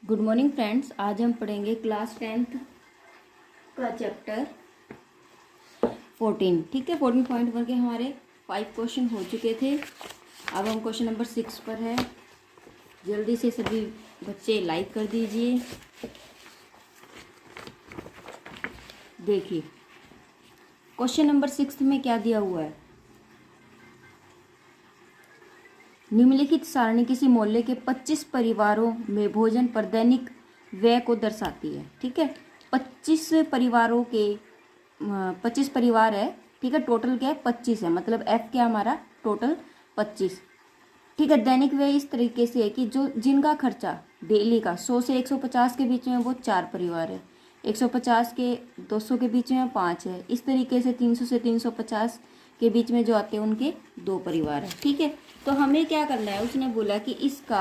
Good morning friends. आज हम पढ़ेंगे क्लास 10th का चैप्टर 14। ठीक है, 14.1 के हमारे 5 क्वेश्चन हो चुके थे। अब हम क्वेश्चन नंबर 6 पर है। जल्दी से सभी बच्चे लाइक कर दीजिए। देखिए क्वेश्चन नंबर 6 में क्या दिया हुआ है। निम्नलिखित सारणी किसी मोहल्ले के 25 परिवारों में भोजन पर दैनिक व्यय को दर्शाती है। ठीक है, 25 परिवारों के 25 परिवार है। ठीक है, टोटल क्या है 25 है, मतलब एफ क्या हमारा टोटल 25। ठीक है, दैनिक व्यय इस तरीके से है कि जो जिनका खर्चा डेली का 100 से 150 के बीच में वो 4 परिवार है, 150 के 200 के बीच में 5 है, इस तरीके से 300 से 350 के बीच में जो आते हैं उनके 2 परिवार है। ठीक है, तो हमें क्या करना है, उसने बोला कि इसका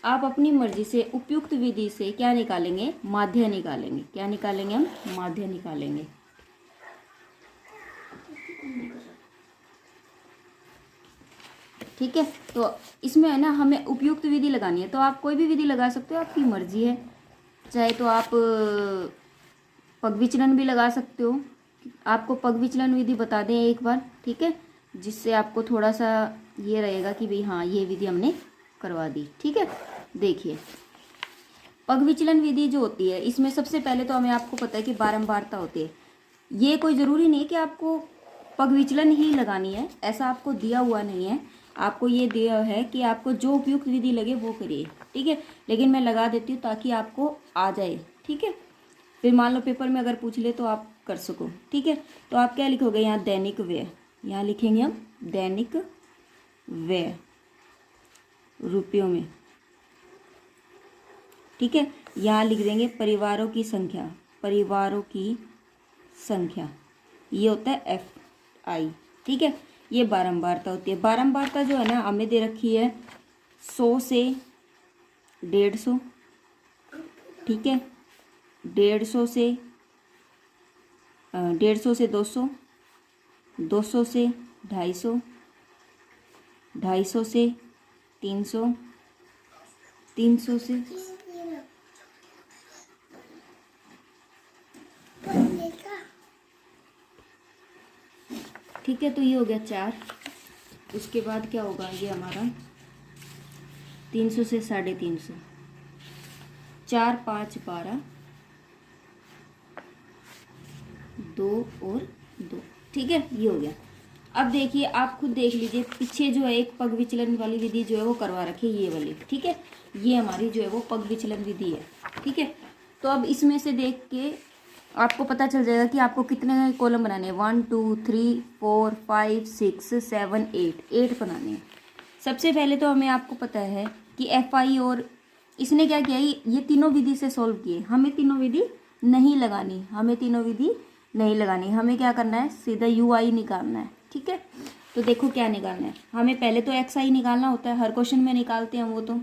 आप अपनी मर्जी से उपयुक्त विधि से क्या निकालेंगे, माध्य निकालेंगे। क्या निकालेंगे हम, माध्य निकालेंगे। ठीक है, तो इसमें है ना हमें उपयुक्त विधि लगानी है। तो आप कोई भी विधि लगा सकते हो, आपकी मर्जी है। चाहे तो आप पग विचलन भी लगा सकते हो। आपको पग विचलन विधि बता दें एक बार, ठीक है, जिससे आपको थोड़ा सा ये रहेगा कि भाई हाँ ये विधि हमने करवा दी। ठीक है, देखिए पग विचलन विधि जो होती है, इसमें सबसे पहले तो हमें आपको पता है कि बारंबारता होती है। ये कोई ज़रूरी नहीं है कि आपको पग विचलन ही लगानी है, ऐसा आपको दिया हुआ नहीं है। आपको ये दिया है कि आपको जो उपयुक्त विधि लगे वो करिए। ठीक है, लेकिन मैं लगा देती हूँ ताकि आपको आ जाए। ठीक है, फिर मान लो पेपर में अगर पूछ ले तो आप कर सको। ठीक है, तो आप क्या लिखोगे यहाँ, दैनिक व्यय। यहाँ लिखेंगे हम दैनिक व्यय रुपयों में। ठीक है, यहाँ लिख देंगे परिवारों की संख्या। परिवारों की संख्या ये होता है FI। ठीक है, ये बारंबारता होती है। बारंबारता जो है ना हमें दे रखी है 100 से 150। ठीक है, 150 से 200, 200 से 250, 250 से 300, 300 से ठीक है, तो ये हो गया 4। उसके बाद क्या होगा ये हमारा 300 से 350, 4 5 12, 2 और 2। ठीक है, ये हो गया। अब देखिए आप खुद देख लीजिए, पीछे जो है एक पग विचलन वाली विधि जो है वो करवा रखी है, ये वाली। ठीक है, ये हमारी जो है वो पग विचलन विधि है। ठीक है, तो अब इसमें से देख के आपको पता चल जाएगा कि आपको कितने कॉलम बनाने हैं। 1 2 3 4 5 6 7 8 बनाने हैं। सबसे पहले तो हमें आपको पता है कि FI और इसने क्या किया, ये तीनों विधि से सॉल्व किए। हमें तीनों विधि नहीं लगानी, हमें तीनों विधि नहीं लगानी। हमें क्या करना है, सीधा UI निकालना है। ठीक है, तो देखो क्या निकालना है। हमें पहले तो XI निकालना होता है, हर क्वेश्चन में निकालते हैं वो तो।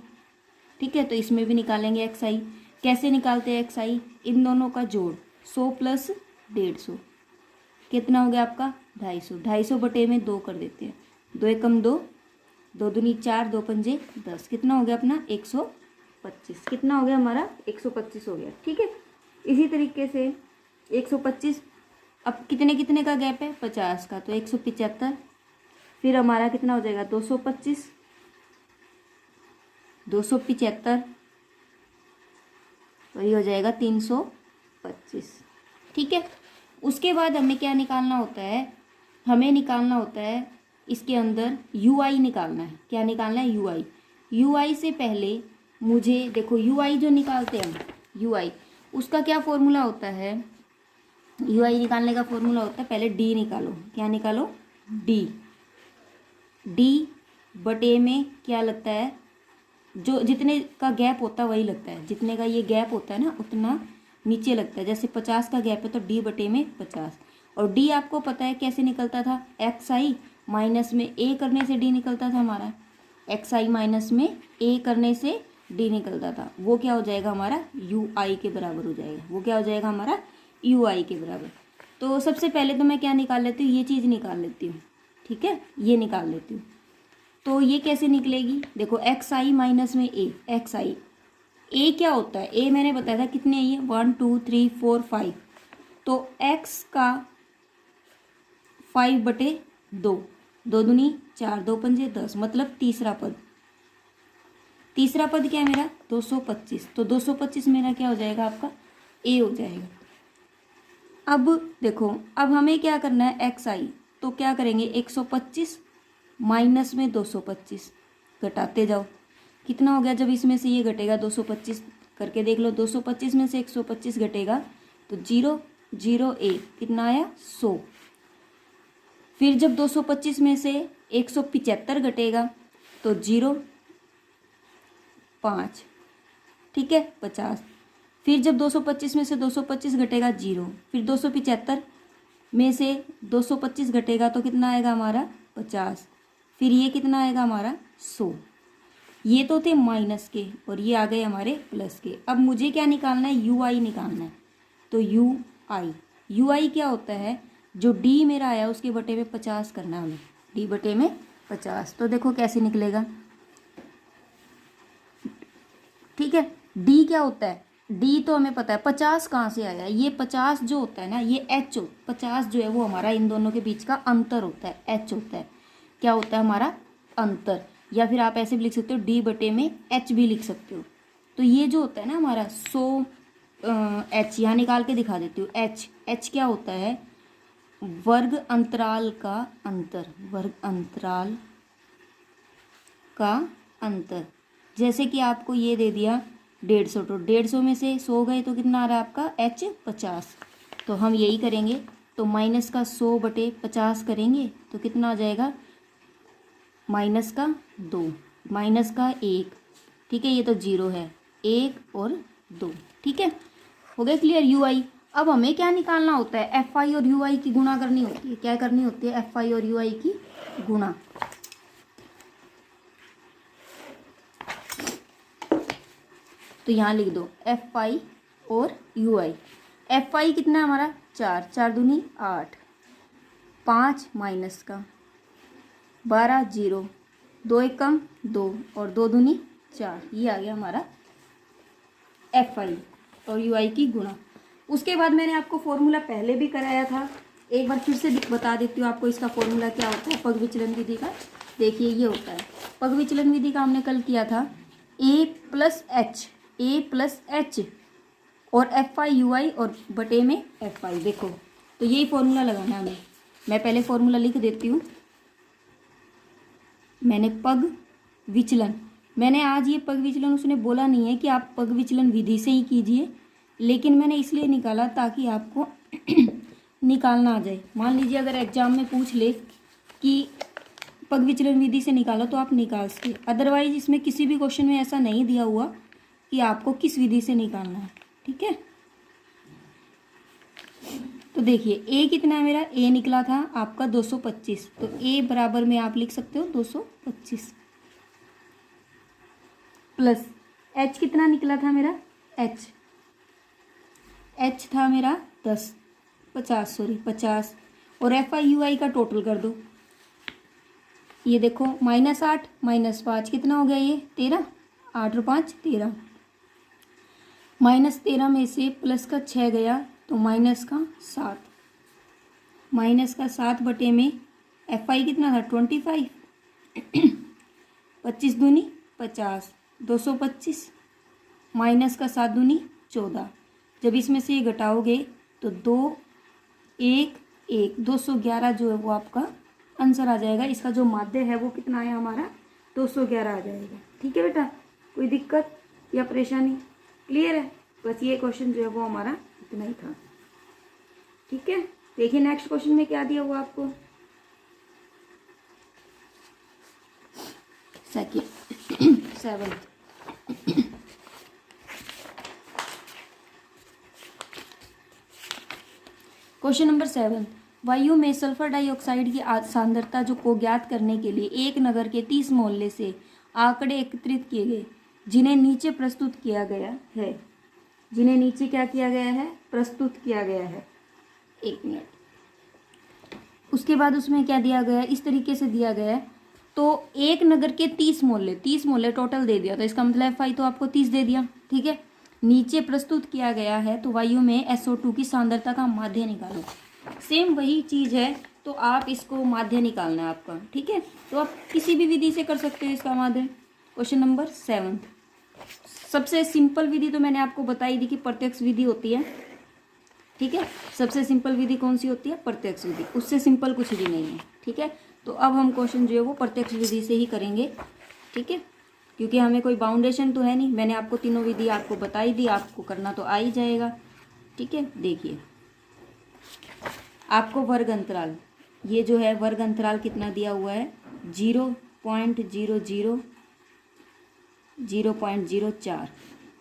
ठीक है, तो इसमें भी निकालेंगे XI। कैसे निकालते हैं XI, इन दोनों का जोड़ 100 प्लस 150 कितना हो गया आपका 250। 250 बटे में 2 कर देते हैं, 2 एकम 2, 2 दूनी 4, 2 पंजे 10, कितना हो गया अपना 125। कितना हो गया हमारा 125 हो गया। ठीक है, इसी तरीके से 125, अब कितने कितने का गैप है 50 का, तो 175। फिर हमारा कितना हो जाएगा 225, 275 और ये हो जाएगा 325। ठीक है, उसके बाद हमें क्या निकालना होता है, हमें निकालना होता है इसके अंदर UI निकालना है। क्या निकालना है, UI। UI से पहले मुझे देखो UI जो निकालते हैं हम, UI उसका क्या फॉर्मूला होता है, UI निकालने का फॉर्मूला होता है पहले D निकालो। क्या निकालो, D बटे में क्या लगता है, जो जितने का गैप होता है वही लगता है। जितने का ये गैप होता है ना उतना नीचे लगता है। जैसे 50 का गैप है तो D बटे में 50। और D आपको पता है कैसे निकलता था, XI माइनस में A करने से D निकलता था हमारा। XI माइनस में A करने से D निकलता था। वो क्या हो जाएगा हमारा UI के बराबर हो जाएगा। वो क्या हो जाएगा हमारा UI के बराबर। तो सबसे पहले तो मैं क्या निकाल लेती हूँ, ये चीज़ निकाल लेती हूँ। ठीक है, ये निकाल लेती हूँ। तो ये कैसे निकलेगी, देखो XI माइनस में A, XI ए क्या होता है, ए मैंने बताया था कितने है ये 1 2 3 4 5, तो x का 5/2, 2 दूनी 4, 2 पंजे 10, मतलब तीसरा पद क्या है मेरा 225, तो 225 मेरा क्या हो जाएगा आपका ए हो जाएगा। अब देखो, अब हमें क्या करना है, एक्स आई, तो क्या करेंगे 125 माइनस में 225 घटाते जाओ, कितना हो गया, जब इसमें से ये घटेगा 225 करके देख लो, 225 में से 125 घटेगा तो 0 0 1 कितना आया 100। फिर जब 225 में से 175 घटेगा तो 0 5, ठीक है 50। फिर जब 225 में से 225 घटेगा 0, फिर 275 में से 225 घटेगा तो कितना आएगा हमारा 50, फिर ये कितना आएगा हमारा 100। ये तो थे माइनस के और ये आ गए हमारे प्लस के। अब मुझे क्या निकालना है, यू आई निकालना है। तो यू आई क्या होता है, जो डी मेरा आया उसके बटे में 50 करना है हमें, डी बटे में 50। तो देखो कैसे निकलेगा, ठीक है। डी क्या होता है, डी तो हमें पता है 50 कहाँ से आया, ये 50 जो होता है ना ये एच 50 जो है वो हमारा इन दोनों के बीच का अंतर होता है, एच होता है, क्या होता है हमारा अंतर, या फिर आप ऐसे भी लिख सकते हो डी बटे में एच भी लिख सकते हो। तो ये जो होता है ना हमारा 100 एच, यहाँ निकाल के दिखा देती हूँ। एच क्या होता है, वर्ग अंतराल का अंतर, वर्ग अंतराल का अंतर। जैसे कि आपको ये दे दिया 150, तो 150 में से 100 गए तो कितना आ रहा है आपका एच 50, तो हम यही करेंगे, तो माइनस का 100 बटे 50 करेंगे तो कितना आ जाएगा माइनस का 2 माइनस का 1, ठीक है, ये तो 0 है, 1 और 2, ठीक है, हो गया क्लियर यू आई। अब हमें क्या निकालना होता है, एफ आई और यू आई की गुणा करनी होती है। क्या करनी होती है, एफ आई और यू आई की गुणा। तो यहाँ लिख दो एफ आई और यू आई। एफ आई कितना है हमारा 4, 4 दूनी 8, 5 माइनस का 12, 0, 2 एक कम 2 और 2 दूनी 4, ये आ गया हमारा एफ आई और यू आई की गुणा। उसके बाद मैंने आपको फॉर्मूला पहले भी कराया था, एक बार फिर से बता देती हूँ आपको इसका फॉर्मूला क्या होता है पग विचलन विधि का। देखिए ये होता है पग विचलन विधि का, हमने कल किया था ए प्लस एच और एफ आई यू आई और बटे में एफ आई। देखो तो यही फॉर्मूला लगाना है हमें। मैं पहले फॉर्मूला लिख देती हूँ। मैंने पग विचलन, मैंने आज ये पग विचलन उसने बोला नहीं है कि आप पग विचलन विधि से ही कीजिए, लेकिन मैंने इसलिए निकाला ताकि आपको निकालना आ जाए। मान लीजिए अगर एग्जाम में पूछ ले कि पग विचलन विधि से निकालो तो आप निकाल सकते, अदरवाइज इसमें किसी भी क्वेश्चन में ऐसा नहीं दिया हुआ कि आपको किस विधि से निकालना है, ठीक है। तो देखिए ए कितना है मेरा, ए निकला था आपका 225, तो ए बराबर में आप लिख सकते हो 225 प्लस एच कितना निकला था मेरा, एच था मेरा 50 और एफ आई यू आई का टोटल कर दो। ये देखो -8 -5 कितना हो गया, ये 13, 8 और 5 13, -13 में से प्लस का 6 गया तो -7 बटे में एफ आई कितना था 25, 25 दूनी 50, 225 -7 दूनी 14। जब इसमें से ये घटाओगे तो 2 1 1 211 जो है वो आपका आंसर आ जाएगा। इसका जो माध्य है वो कितना आया हमारा 211 आ जाएगा, ठीक है बेटा। कोई दिक्कत या परेशानी, क्लियर है। बस ये क्वेश्चन जो है वो हमारा इतना ही था, ठीक है। देखिए नेक्स्ट क्वेश्चन में क्या दिया हुआ आपको, सेवन। क्वेश्चन नंबर 7, वायु में सल्फर डाइऑक्साइड की सांद्रता जो को ज्ञात करने के लिए एक नगर के 30 मोहल्ले से आंकड़े एकत्रित किए गए, जिन्हें नीचे प्रस्तुत किया गया है। जिन्हें नीचे क्या किया गया है, प्रस्तुत किया गया है। एक मिनट, उसके बाद उसमें क्या दिया गया है, इस तरीके से दिया गया है। तो एक नगर के 30 मोहल्ले, 30 मोहल्ले टोटल दे दिया, तो इसका मतलब FI तो आपको 30 दे दिया। ठीक है, नीचे प्रस्तुत किया गया है तो वायु में SO2 की सांद्रता का माध्य निकालो। सेम वही चीज़ है, तो आप इसको माध्य निकालना है आपका। ठीक है, तो आप किसी भी विधि से कर सकते हो इसका माध्य। क्वेश्चन नंबर 7, सबसे सिंपल विधि तो मैंने आपको बताई दी कि प्रत्यक्ष विधि होती है। ठीक है, सबसे सिंपल विधि कौन सी होती है? प्रत्यक्ष विधि, उससे सिंपल कुछ भी नहीं है। ठीक है, तो अब हम क्वेश्चन जो है वो प्रत्यक्ष विधि से ही करेंगे। ठीक है, क्योंकि हमें कोई बाउंडेशन तो है नहीं, मैंने आपको तीनों विधि आपको बताई दी, आपको करना तो आ ही जाएगा। ठीक है, देखिए आपको वर्ग अंतराल, ये जो है वर्ग अंतराल कितना दिया हुआ है? 0.00 0.04,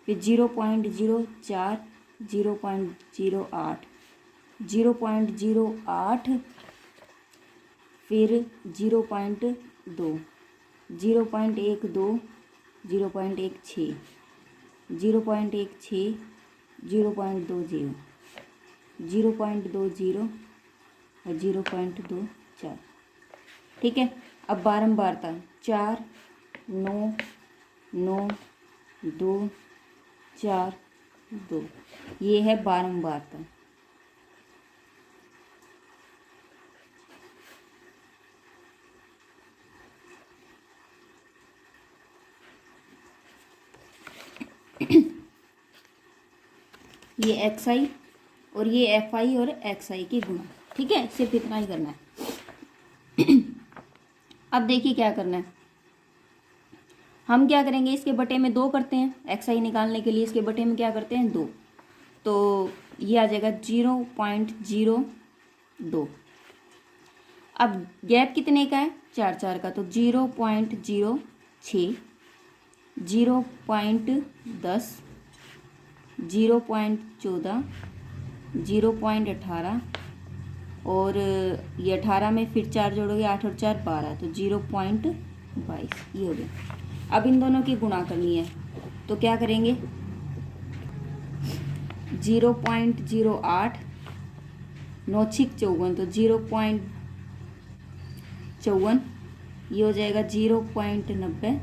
फिर 0.04 0.08 0.08, फिर 0.2 0.12 0.16 0.16 0.20 0.20 और 0.24। ठीक है, अब बारंबारता 4 9 9 2 4 2, ये है बारंबारता। ये XI और ये FI और XI की गुणा। ठीक है, सिर्फ इतना ही करना है। अब देखिए क्या करना है, हम क्या करेंगे, इसके बटे में 2 करते हैं। XI निकालने के लिए इसके बटे में क्या करते हैं? 2, तो ये आ जाएगा 0.02। अब गैप कितने का है? 4 4 का, तो 0.06 0.10 0.14 0.18 और ये 18 में फिर 4 जोड़ोगे, 8 और 4 12, तो 0.22 ये हो गया। अब इन दोनों की गुणा करनी है, तो क्या करेंगे? 0.08 9 6 54, तो 0.54, ये हो जाएगा 0.90,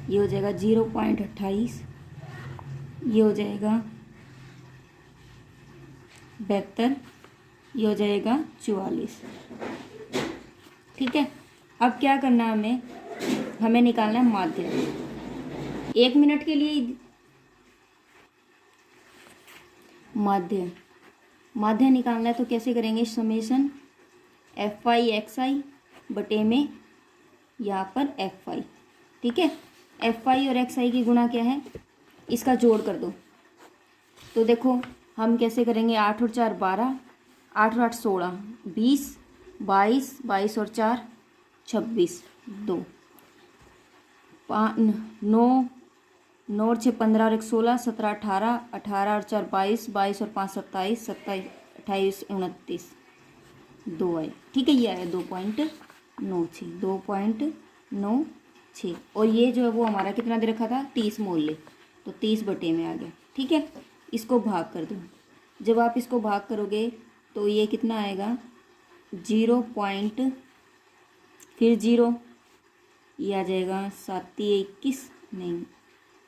ये हो जाएगा 0.28, ये हो जाएगा 72, ये हो जाएगा 44। ठीक है, अब क्या करना है, हमें निकालना है माध्य। 1 मिनट के लिए माध्य निकालना है, तो कैसे करेंगे? समेशन FI XI बटे में यहाँ पर FI। ठीक है, FI और XI की गुणा क्या है? इसका जोड़ कर दो। तो देखो हम कैसे करेंगे, 8 और 4 12, 8 और 8 16, 20 22 22 और 4 26, 2 9 9 और 6 15 और 1 16 17 18 18 और 4 22 22 और 5 27 27 28 29, 2 आए। ठीक है, ये आया 2.96 2.96, और ये जो है वो हमारा कितना दे रखा था? 30 मोहल्ले, तो 30 बटे में आ गया। ठीक है, इसको भाग कर दो। जब आप इसको भाग करोगे तो ये कितना आएगा? 0 पॉइंट फिर 0, ये आ जाएगा 7 21, नहीं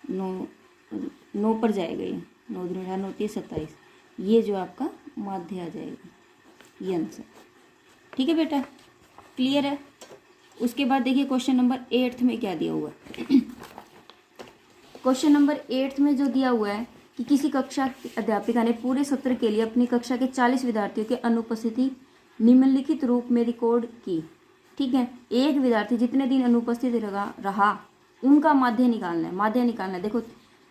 9 पर जाएगा, ये 9 2 9 9 27, ये जो आपका माध्य आ जाएगा, ये आंसर। ठीक है बेटा, क्लियर है? उसके बाद देखिए क्वेश्चन नंबर 8 में क्या दिया हुआ है। क्वेश्चन नंबर 8 में जो दिया हुआ है कि किसी कक्षा की अध्यापिका ने पूरे सत्र के लिए अपनी कक्षा के 40 विद्यार्थियों की अनुपस्थिति निम्नलिखित रूप में रिकॉर्ड की। ठीक है, एक विद्यार्थी जितने दिन अनुपस्थित रहा उनका माध्य निकालना है। माध्य निकालना है, देखो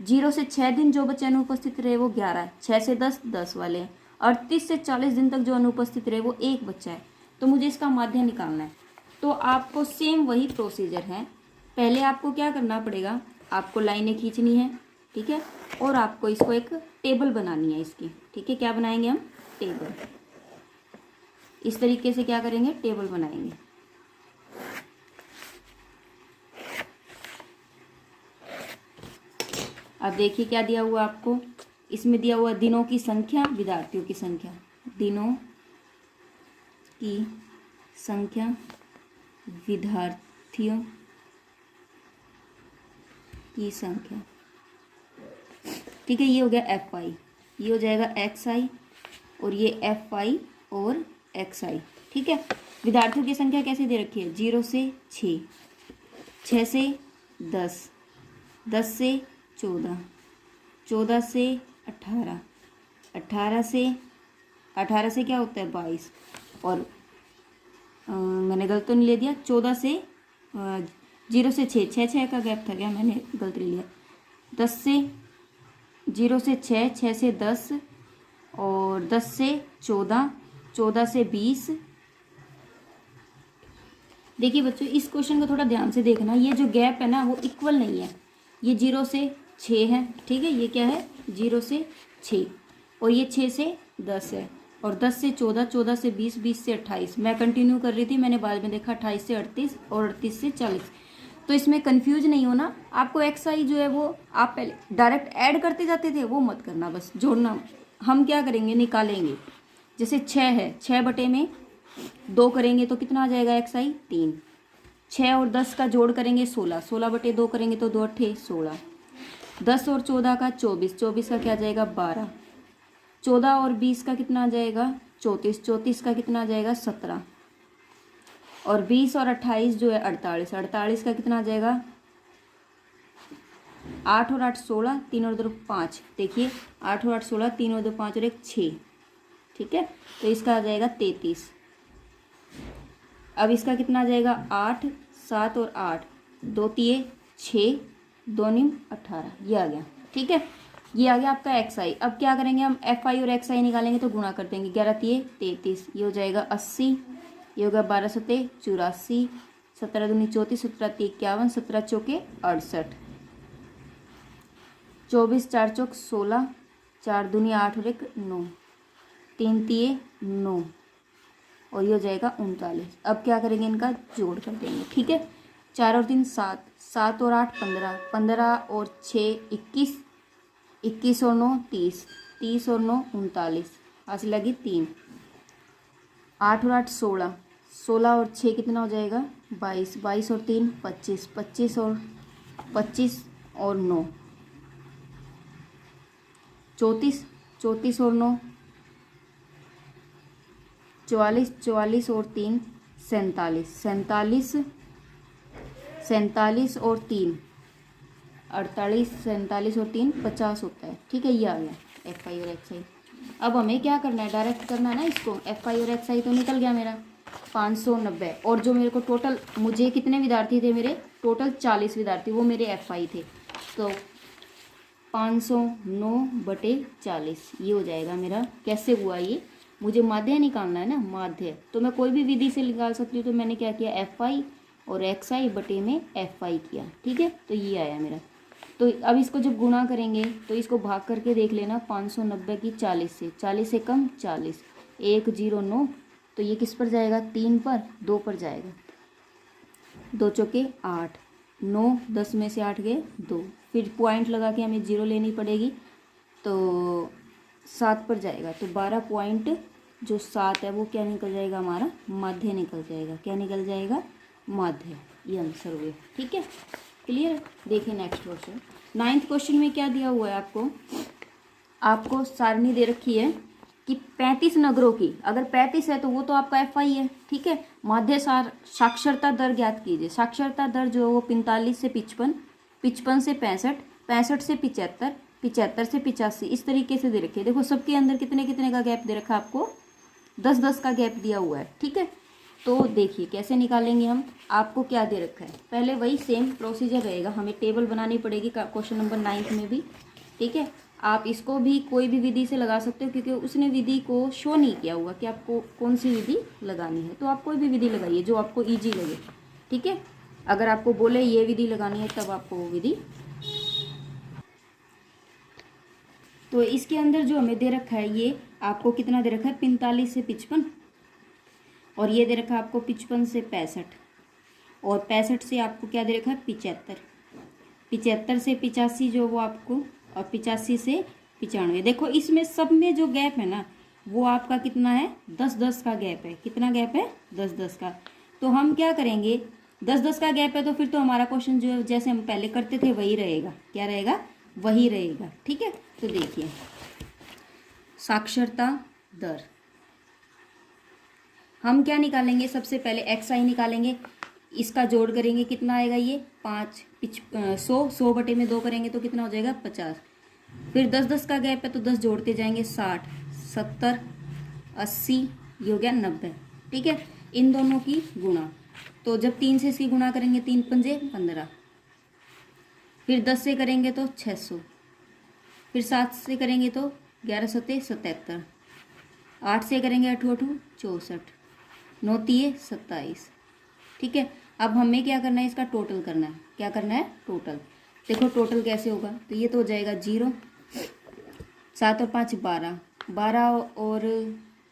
0 से 6 दिन जो बच्चे अनुपस्थित रहे वो 11 है, 6 से 10 10 वाले हैं, 38 से 40 दिन तक जो अनुपस्थित रहे वो 1 बच्चा है। तो मुझे इसका माध्य निकालना है। तो आपको सेम वही प्रोसीजर है, पहले आपको क्या करना पड़ेगा, आपको लाइनें खींचनी है। ठीक है, और आपको इसको एक टेबल बनानी है इसकी। ठीक है, क्या बनाएंगे हम? टेबल। इस तरीके से क्या करेंगे? टेबल बनाएंगे। अब देखिए क्या दिया हुआ आपको, इसमें दिया हुआ दिनों की संख्या, विद्यार्थियों की संख्या, दिनों की संख्या विद्यार्थियों की संख्या, ठीक है। ये हो गया एफ आई, ये हो जाएगा एक्स आई, और ये एफ आई और एक्स आई, ठीक है। विद्यार्थियों की संख्या कैसे दे रखी है, 0 से 6, 6 से 10, 10 से 14, 14 से 18, 18 से क्या होता है 22, और मैंने गलत तो नहीं ले दिया, 14 से 0 से 6, 6 का गैप था क्या, मैंने गलत ले लिया। 10 से 0 से 6, 6 से 10, और 10 से 14, 14 से 20। देखिए बच्चों, इस क्वेश्चन को थोड़ा ध्यान से देखना, ये जो गैप है ना वो इक्वल नहीं है। ये 0 से 6 है, ठीक है, ये क्या है 0 से 6, और ये 6 से 10 है, और 10 से 14, 14 से 20, 20 से 28। मैं कंटिन्यू कर रही थी, मैंने बाद में देखा 28 से 38 और 38 से 40। तो इसमें कंफ्यूज नहीं होना, आपको एक्स आई जो है वो आप पहले डायरेक्ट ऐड करते जाते थे, वो मत करना, बस जोड़ना। हम क्या करेंगे, निकालेंगे। जैसे 6 है, 6 बटे में 2 करेंगे तो कितना आ जाएगा एक्स आई 3। 6 और 10 का जोड़ करेंगे 16, 16 बटे 2 करेंगे तो 2 अट्ठे 16। 10 और 14 का 24, 24 का क्या आ जाएगा 12। 14 और 20 का कितना आ जाएगा 34, 34 का कितना आ जाएगा 17। और 20 और 28 जो है 48, 48 का कितना आ जाएगा 8 और 8 16, 3 और 2 5। देखिए 8 और 8 16, 3 और 2 5 और 1 6, ठीक है। तो इसका आ जाएगा 33। अब इसका कितना आ जाएगा 8, 7 और 8, 2 तिये 6, 2 निम 18, ये आ गया, ठीक है। ये आ गया आपका एक्स आई। अब क्या करेंगे हम, एफ आई और एक्स आई निकालेंगे तो गुणा कर देंगे। 11 तिये 33, ये हो जाएगा 80, ये होगा 12 सते 84, 17 दूनी 34, 17 तिये 51, 17 चौके 68, 24 4 चौक 16, 4 दूनी 8 और 1 9, 3 तिये 9, और ये हो जाएगा 39। अब क्या करेंगे, इनका जोड़ कर देंगे, ठीक है। 4 और 3 7, 7 और 8 15, 15 और 6 21, 21 और 9 30, 30 और 9 39, आज लगी 3। 8 और 8 16, 16 और 6 कितना हो जाएगा 22, 22 और 3 25, 25 और 9 34, 34 और 9 44, 44 और 3 47, 47, 47 और 3 48, 47 और 3 50 होता है, ठीक है। ये आ गया एफ आई और एक्स आई। अब हमें क्या करना है, डायरेक्ट करना है ना इसको। एफ आई और एक्स आई तो निकल गया मेरा 590, और जो मेरे को टोटल, मुझे कितने विद्यार्थी थे, मेरे टोटल 40 विद्यार्थी, वो मेरे एफ आई थे। तो 509 बटे 40, ये हो जाएगा मेरा। कैसे हुआ ये, मुझे माध्य निकालना है ना, माध्य। तो मैं कोई भी विधि से निकाल सकती हूँ। तो मैंने क्या किया, एफ आई और एक्स आई बटे में एफ आई किया, ठीक है। तो ये आया मेरा। तो अब इसको जब गुणा करेंगे तो इसको भाग करके देख लेना, 590 की 40 से, 40 से कम 40, 109, तो ये किस पर जाएगा 3 पर, 2 पर जाएगा। 2 चौके 8, 9 10 में से 8 गए 2, फिर पॉइंट लगा के हमें 0 लेनी पड़ेगी, तो 7 पर जाएगा। तो 12 पॉइंट जो 7 है वो क्या निकल जाएगा, हमारा माध्य निकल जाएगा। क्या निकल जाएगा, माध्य। ये आंसर हुए, ठीक है, क्लियर। देखिए नेक्स्ट क्वेश्चन, 9th क्वेश्चन में क्या दिया हुआ है आपको सारणी दे रखी है कि 35 नगरों की, अगर 35 है तो वो तो आपका एफ आई है, ठीक है। माध्य साक्षरता दर ज्ञात कीजिए। साक्षरता दर जो है वो 45 से 55, 55 से 65, 65 से 75, 75 से 85, इस तरीके से दे रखी है। देखो सबके अंदर कितने कितने का गैप दे रखा है आपको, 10-10 का गैप दिया हुआ है, ठीक है। तो देखिए कैसे निकालेंगे हम। आपको क्या दे रखा है, पहले वही सेम प्रोसीजर रहेगा, हमें टेबल बनानी पड़ेगी क्वेश्चन नंबर 9 में भी, ठीक है। आप इसको भी कोई भी विधि से लगा सकते हो, क्योंकि उसने विधि को शो नहीं किया हुआ कि आपको कौन सी विधि लगानी है। तो आप कोई भी विधि लगाइए जो आपको ईजी लगे, ठीक है। अगर आपको बोले ये विधि लगानी है तब आपको वो विधि। तो इसके अंदर जो हमें दे रखा है, ये आपको कितना दे रखा है 45 से 55, और ये दे रखा है आपको 55 से 65, और 65 से आपको क्या दे रखा है 75, 75 से 85 जो वो आपको, और 85 से 95। देखो इसमें सब में जो गैप है ना वो आपका कितना है 10-10 का गैप है। कितना गैप है 10-10 का। तो हम क्या करेंगे, 10-10 का गैप है तो फिर तो हमारा क्वेश्चन जो जैसे हम पहले करते थे वही रहेगा। क्या रहेगा? वही रहेगा। ठीक है, तो देखिए साक्षरता दर हम क्या निकालेंगे, सबसे पहले XI निकालेंगे, इसका जोड़ करेंगे कितना आएगा, ये 5 100 बटे में 2 करेंगे तो कितना हो जाएगा 50। फिर 10-10 का गैप है तो 10 जोड़ते जाएंगे, 60 70 80, ये हो गया 90। ठीक है, इन दोनों की गुणा, तो जब 3 से इसकी गुणा करेंगे 3 पंजे 15, फिर 10 से करेंगे तो 600, फिर 7 से करेंगे तो 11 सत्ते 77, 8 से करेंगे 8 8 64, 9 तिये 27। ठीक है, अब हमें क्या करना है, इसका टोटल करना है। क्या करना है? टोटल। देखो टोटल कैसे होगा, तो ये तो हो जाएगा 0, 7 और 5 12, 12 और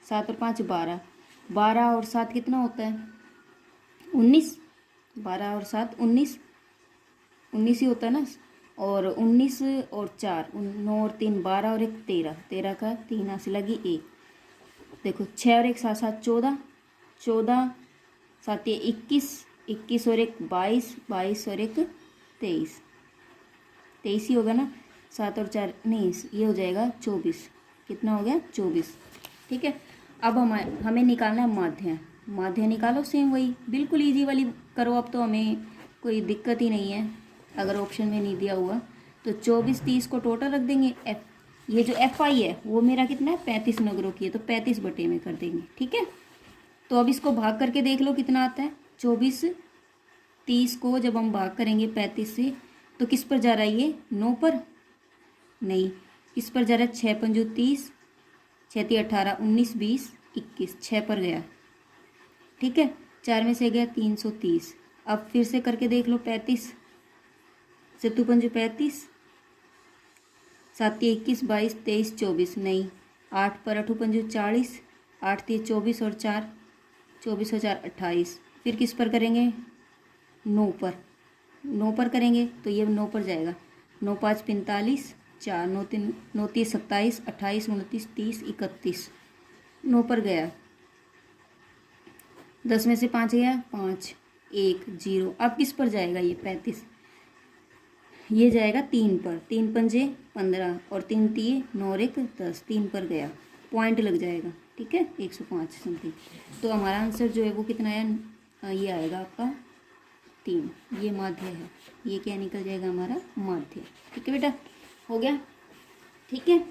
7 और 5 12, 12 और 7 कितना होता है 19, 12 और 7 19, 19 ही होता है ना, और 19 और 4 9 और 3 12 और 1 13, 13 का 3 हासिल लगी 1। देखो 6 और 1 7 7 14, 14 7 21, 21 और 1 22, 22 और 1 23, 23 ही होगा ना, 7 और 4 नहीं, ये हो जाएगा 24। कितना हो गया 24। ठीक है, अब हमें निकालना है माध्य। माध्य निकालो, सेम वही बिल्कुल इजी वाली करो। अब तो हमें कोई दिक्कत ही नहीं है अगर ऑप्शन में नहीं दिया हुआ, तो 24 30 को टोटल रख देंगे। ये जो FI है वो मेरा कितना है 35 नगरों की है, तो 35 बटे में कर देंगे। ठीक है, तो अब इसको भाग करके देख लो कितना आता है। 24 30 को जब हम भाग करेंगे 35 से तो किस पर जा रहा है ये 9 पर, नहीं किस पर जा रहा है 6 पंजू 30, 6 × 18 19 20 21, 6 पर गया। ठीक है, 4 में से गया 330। अब फिर से करके देख लो 35 से 2 पंजू 35, 7 21 22 23 24, नहीं 8 पर 8 पंजू 40, 8 3 24 और 4 24 और 4 28। फिर किस पर करेंगे 9 पर, 9 पर करेंगे तो ये 9 पर जाएगा, 9 5 45, 4 9 3 9 30 27 28 29 30 31, 9 पर गया। 10 में से 5 गया 5 1 0। अब किस पर जाएगा ये 35, ये जाएगा 3 पर, 3 पंजे 15 और 3 तिये 9 और 1 10, 3 पर गया, पॉइंट लग जाएगा। ठीक है, 105 समथिंग। तो हमारा आंसर जो है वो कितना है, ये आएगा आपका 3। ये माध्य है, ये क्या निकल जाएगा हमारा माध्य। ठीक है बेटा, हो गया। ठीक है,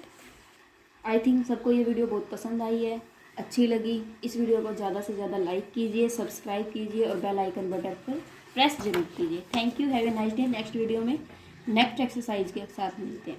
आई थिंक सबको ये वीडियो बहुत पसंद आई है, अच्छी लगी। इस वीडियो को ज़्यादा से ज़्यादा लाइक कीजिए, सब्सक्राइब कीजिए और बेल आइकन बटन पर प्रेस जरूर कीजिए। Thank you, have a nice day. Next video में नेक्स्ट एक्सरसाइज के साथ मिलते हैं।